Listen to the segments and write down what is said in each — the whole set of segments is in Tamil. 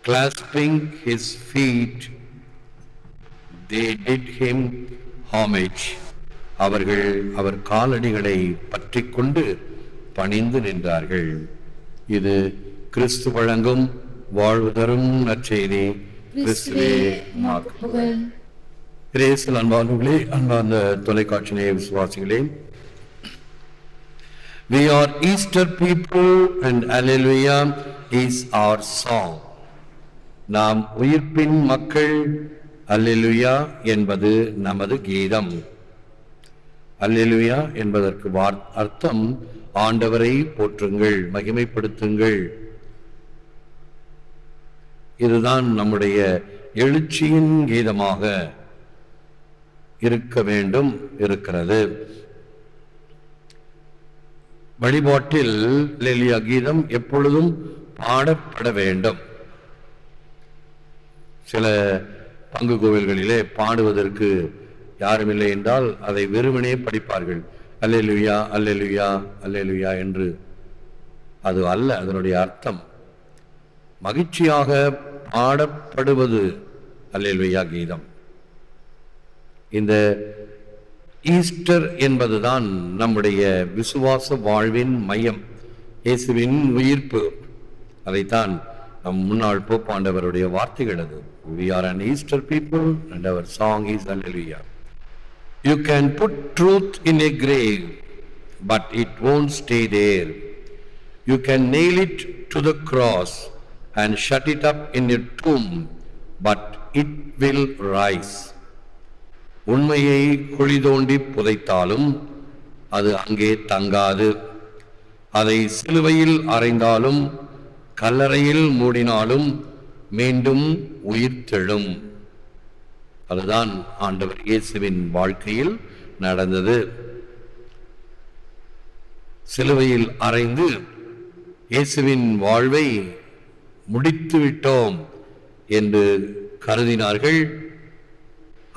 Clasping his feet, they did him homage. அவர்கள் அவர் காலடிகளை பற்றிக் கொண்டு பணிந்து நின்றார்கள். இது கிறிஸ்து வழங்கும் வாழ்வு தரும் நற்செய்தி. கிறிஸ்துவே உமக்கு புகழ். கிறிஸ்துவில் அன்பானவர்களே, அன்பார்ந்த தொலைக்காட்சி நேய விசுவாசிகளே, we are Easter people and Alleluia is our song. நாம் உயிர்ப்பின் மக்கள், அல்லேலூயா என்பது நமது கீதம். அல்லேலூயா என்பதற்கு அர்த்தம் ஆண்டவரை போற்றுங்கள், மகிமைப்படுத்துங்கள். இதுதான் நம்முடைய எழுச்சியின் கீதமாக இருக்க வேண்டும், இருக்கிறது. வழிபாட்டில் அல்லேலூயா கீதம் எப்பொழுதும் பாடப்பட வேண்டும். சில பங்கு கோவில்களிலே பாடுவதற்கு யாரும் இல்லை என்றால் அதை வெறுமனே படிப்பார்கள், அல்லேலூயா அல்லேலூயா அல்லேலூயா என்று. அது அல்ல அதனுடைய அர்த்தம். மகிழ்ச்சியாக பாடப்படுவது அல்லேலூயா கீதம். இந்த ஈஸ்டர் என்பதுதான் நம்முடைய விசுவாச வாழ்வின் மையம், இயேசுவின் உயிர்ப்பு. அதைத்தான் நம் முன்னாள் போப்பாண்டவருடைய வார்த்தைகள் அது. We are an Easter people and our song is Alleluia. You can put truth in a grave, but it won't stay there. You can nail it to the cross and shut it up in a tomb, but it will rise. உண்மையை குழி தோண்டி புதைத்தாலும் அது அங்கே தங்காது. அதை சிலுவையில் அறைந்தாலும் கல்லறையில் மூடினாலும் மீண்டும் உயிர்த்தெழும். அதுதான் ஆண்டவர் இயேசுவின் வாழ்க்கையில் நடந்தது. சிலுவையில் அறைந்து இயேசுவின் வாழ்வை முடித்து விட்டோம் என்று கருதினார்கள்.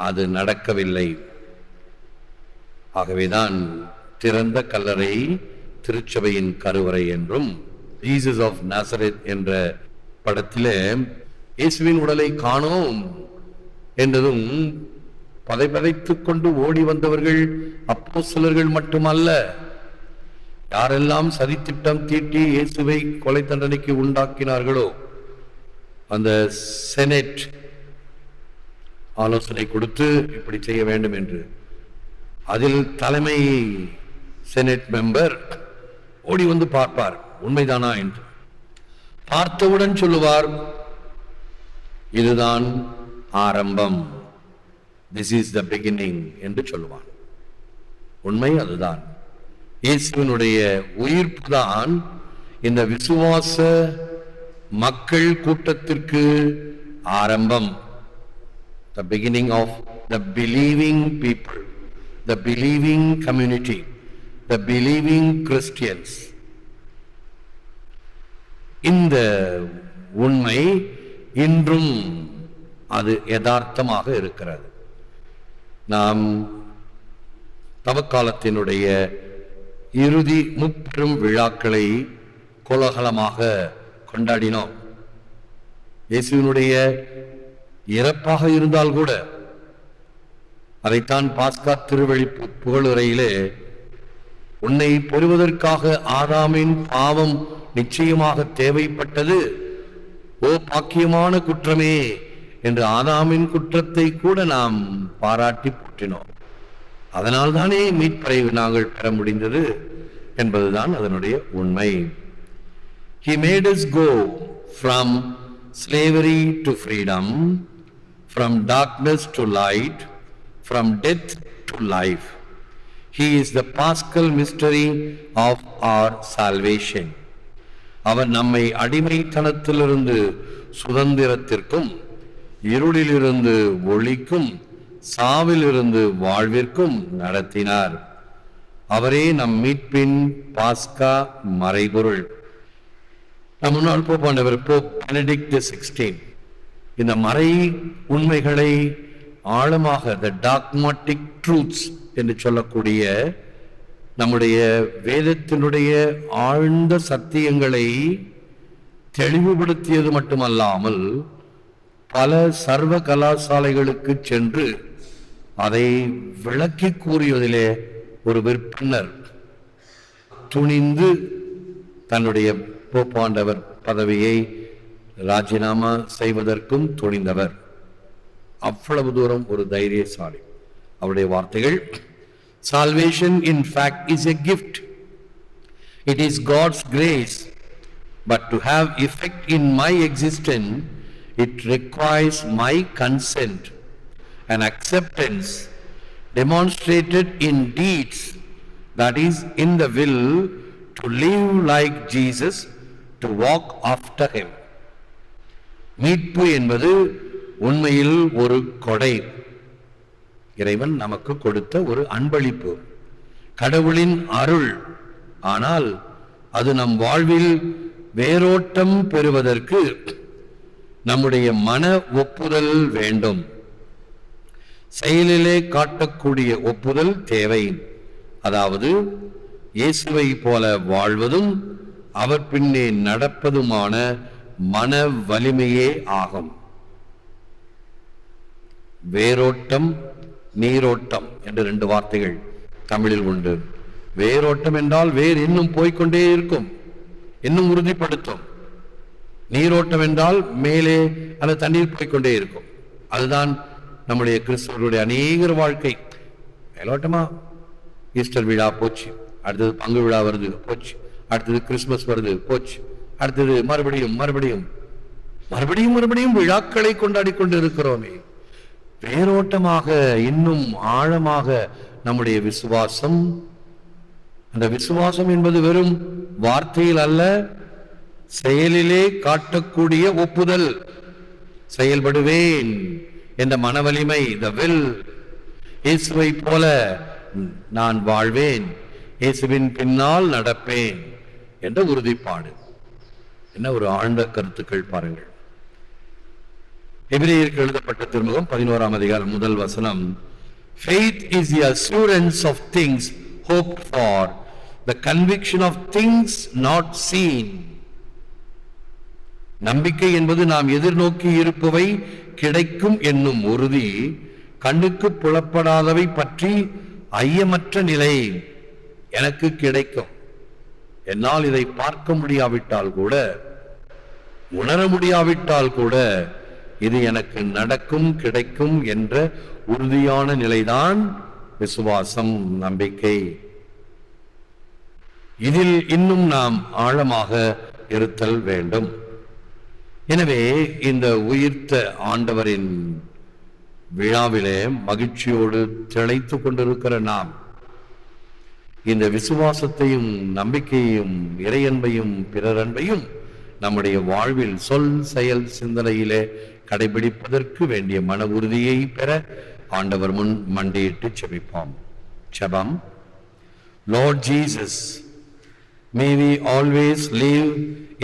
அது நடக்கவில்லை. ஆகவேதான் திறந்த கல்லறை திருச்சபையின் கருவறை என்றும், ஜீசஸ் ஆஃப் நாசரேத் என்ற படத்திலே இயேசுவின் உடலை காணோம் என்றதும் பதைத்துக் கொண்டு ஓடி வந்தவர்கள் அப்போஸ்தலர்கள் மட்டுமல்ல, யாரெல்லாம் சதித்திட்டம் தீட்டி இயேசுவை கொலை தண்டனைக்கு உண்டாக்கினார்களோ அந்த செனட் ஆலோசனை கொடுத்து இப்படி செய்ய வேண்டும் என்று, அதில் தலைமை செனட் மெம்பர் ஓடி வந்து பார்ப்பார், உண்மைதானா என்று. பார்த்தவுடன் சொல்லுவார், இதுதான் ஆரம்பம், this is the beginning என்று சொல்லுவான். உண்மை அதுதான். இயேசுவினுடைய உயிர்ப்பு தான் இந்த விசுவாச மக்கள் கூட்டத்திற்கு ஆரம்பம். The beginning of the believing people, the believing community, the believing Christians. இந்த உண்மை இன்றும் அது யதார்த்தமாக இருக்கிறது. நாம் தவக்காலத்தினுடைய இறுதி முப்பெரும் விழாக்களை கோலாகலமாக கொண்டாடினோம். இயேசுவினுடைய இறப்பாக இருந்தால் கூட அதைத்தான் பாஸ்கா திருவழி புகழுரையிலே, உன்னை பெறுவதற்காக ஆதாமின் பாவம் நிச்சயமாக தேவைப்பட்டது, ஓ பாக்கியமான குற்றமே என்று ஆதாமின் குற்றத்தை கூட நாம் பாராட்டி போற்றினோம். அதனால் தானே மீட்பரை நாங்கள் பெற முடிந்தது என்பதுதான் அதனுடைய உண்மை. He made us go from slavery to freedom, from darkness to light, from death to life. He is the paschal mystery of our salvation. அவர் நம்மை அடிமைத்தனத்திலிருந்து சுதந்திரத்திற்கும், இருளிலிருந்து ஒளிக்கும், சாவிலிருந்து வாழ்விற்கும் நடத்தினார். அவரே நம் மீட்பின் பாஸ்கா மறைபொருள். நம் முன்னாள் போப்பாண்டவர் போப் பெனடிக்ட் 16 இந்த மறை உண்மைகளை ஆழமாக, the dogmatic truths என்று சொல்லக்கூடிய நம்முடைய வேதத்தினுடைய ஆழ்ந்த சத்தியங்களை தெளிவுபடுத்தியது மட்டுமல்லாமல் பல சர்வ கலாசாலைகளுக்கு சென்று அதை விளக்கி கூறியதிலே ஒரு விற்பனர் துணிந்து தன்னுடைய போப்பாண்டவர் பதவியை ராஜினாமா செய்வதற்கும் துணிந்தவர். அவ்வளவு தூரம் ஒரு தைரியசாலி. அவருடைய வார்த்தைகள், salvation in fact is a gift. It is God's grace, but to have effect in my existence, it requires my consent and acceptance demonstrated in deeds, that is, in the will to live like Jesus, to walk after him. மீட்பு என்பது உண்மையில் ஒரு கொடை, இறைவன் நமக்கு கொடுத்த ஒரு அன்பளிப்பு, கடவுளின் அருள். ஆனால் அது நம் வாழ்வில் வேரோட்டம் பெறுவதற்கு நம்முடைய மன ஒப்புதல் வேண்டும். செயலிலே காட்டக்கூடிய ஒப்புதல் தேவை. அதாவது இயேசுவை போல வாழ்வதும் அவர் பின்னே நடப்பதுமான மன வலிமையே ஆகும். வேரோட்டம், நீரோட்டம் என்று 2 வார்த்தைகள் தமிழில் உண்டு. வேரோட்டம் என்றால் வேர் இன்னும் போய்கொண்டே இருக்கும், இன்னும் உறுதிப்படுத்தும். நீரோட்டம் என்றால் மேலே அந்த தண்ணீர் போய்கொண்டே இருக்கும். அதுதான் நம்முடைய கிறிஸ்தவர்களுடைய அநேகர் வாழ்க்கை. மேலோட்டமா ஈஸ்டர் விழா போச்சு, அடுத்தது பங்கு விழா வருது போச்சு, அடுத்தது கிறிஸ்துமஸ் வருது போச்சு, அடுத்தது மறுபடியும் மறுபடியும் மறுபடியும் மறுபடியும் விழாக்களை கொண்டாடி கொண்டு இருக்கிறோமே. வேரோட்டமாக இன்னும் ஆழமாக நம்முடைய விசுவாசம், அந்த விசுவாசம் என்பது வெறும் வார்த்தையில் அல்ல, செயலிலே காட்டக்கூடிய ஒப்புதல். செயல்படுவேன் என்ற மனவலிமை, the will. இயேசுவை போல நான் வாழ்வேன், இயேசுவின் பின்னால் நடப்பேன் என்ற உறுதிப்பாடு. என்ன ஒரு ஆழ்ந்த கருத்துக்கள் பாருங்கள். எபிரேயருக்கு எழுதப்பட்ட திருமுகம் 11ஆம் அதிகாரம் 1 வசனம், faith is the assurance of things hoped for, the conviction of things not seen. நம்பிக்கை என்பது நாம் எதிர்நோக்கி இருப்பவை கிடைக்கும் என்னும் உறுதி, கண்ணுக்கு புலப்படாதவை பற்றி ஐயமற்ற நிலை. எனக்கு கிடைக்கும், என்னால் இதை பார்க்க முடியாவிட்டால் கூட, உணர முடியாவிட்டால் கூட, இது எனக்கு நடக்கும், கிடைக்கும் என்ற உறுதியான நிலைதான் விசுவாசம், நம்பிக்கை. இதில் இன்னும் நாம் ஆழமாக இருத்தல் வேண்டும். எனவே இந்த உயிர்த்த ஆண்டவரின் விழாவிலே மகிழ்ச்சியோடு திளைத்து கொண்டிருக்கிற நாம் இந்த விசுவாசத்தையும் நம்பிக்கையையும் இறையன்பையும் பிறரன்பையும் நம்முடைய வாழ்வில் சொல் செயல் சிந்தனையிலே கடைபிடிப்பதற்கு வேண்டிய மன உறுதியை பெற ஆண்டவர் முன் மண்டியிட்டு செபிப்போம். செபம். Lord Jesus, may we always live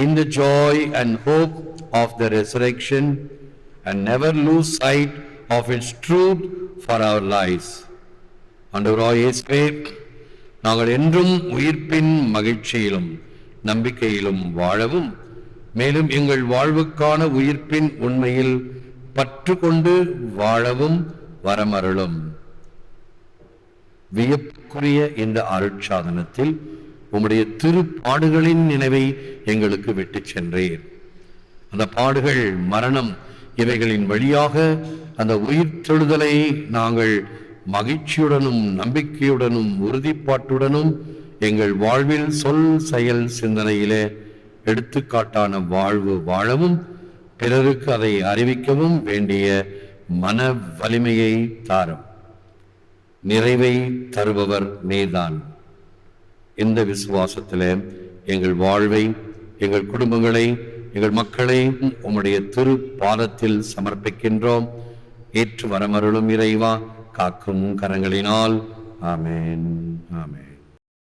in the joy and hope of the resurrection and never lose sight of its truth for our lives. ஆண்டவராகிய இயேசுவே, நாங்கள் என்றும் உயிர்ப்பின் மகிழ்ச்சியிலும் நம்பிக்கையிலும் வாழவும், மேலும் எங்கள் வாழ்வுக்கான உயிர்ப்பின் உண்மையில் பற்று கொண்டு வாழவும் வரமருளும். வியப்புக்குரிய இந்த அருட்சாதனத்தில் உம்முடைய திருப்பாடுகளின் நினைவை எங்களுக்கு விட்டு சென்றீர். அந்த பாடுகள், மரணம், இவைகளின் வழியாக அந்த உயிர்த்தெழுதலை நாங்கள் மகிழ்ச்சியுடனும் நம்பிக்கையுடனும் உறுதிப்பாட்டுடனும் எங்கள் வாழ்வில் சொல் செயல் சிந்தனையிலே எடுத்துக்காட்டான வாழ்வு வாழவும், பிறருக்கு அதை அறிவிக்கவும் வேண்டிய மன வலிமையை தாரும். நிறைவை தருபவர் நீர்தான். இந்த விசுவாசத்திலே எங்கள் வாழ்வை, எங்கள் குடும்பங்களை, எங்கள் மக்களை உம்முடைய திரு பாதத்தில் சமர்ப்பிக்கின்றோம். ஏற்று வரமருளும் இறைவா, காக்கும் கரங்களினால். ஆமென், ஆமென்.